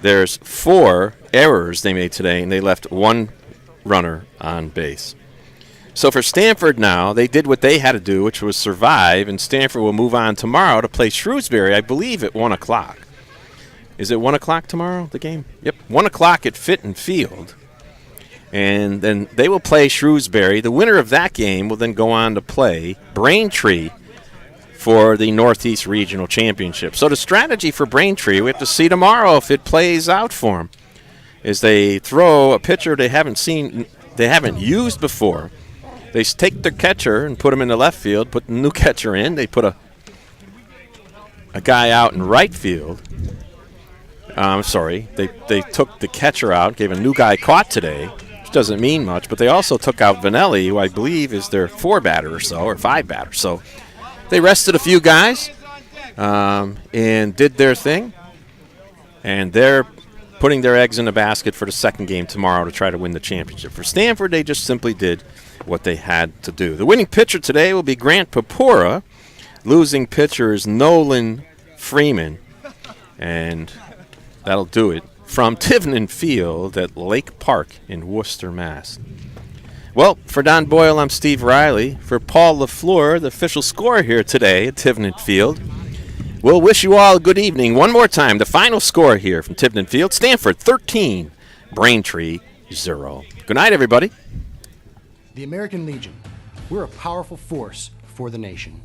There's 4 errors they made today, and they left 1 runner on base. So for Stamford now, they did what they had to do, which was survive, and Stamford will move on tomorrow to play Shrewsbury, I believe, at 1 o'clock. Is it 1 o'clock tomorrow, the game? Yep, 1 o'clock at Fitton Field. And then they will play Shrewsbury. The winner of that game will then go on to play Braintree for the Northeast Regional Championship. So the strategy for Braintree, we have to see tomorrow if it plays out for them, is they throw a pitcher they haven't used before. They take their catcher and put him in the left field, put the new catcher in. They put a guy out in right field. They took the catcher out, gave a new guy caught today, which doesn't mean much, but they also took out Vanelli, who I believe is their 4-batter or so, or 5-batter. So they rested a few guys and did their thing, and they're putting their eggs in the basket for the second game tomorrow to try to win the championship. For Stamford, they just simply did what they had to do. The winning pitcher today will be Grant Papora. Losing pitcher is Nolan Freeman, and that'll do it from Tivnan Field at Lake Park in Worcester, Mass. Well, for Don Boyle, I'm Steve Riley. For Paul LaFleur, the official scorer here today at Tivnan Field, we'll wish you all a good evening. One more time, the final score here from Tivnan Field, Stamford 13, Braintree 0. Good night, everybody. The American Legion. We're a powerful force for the nation.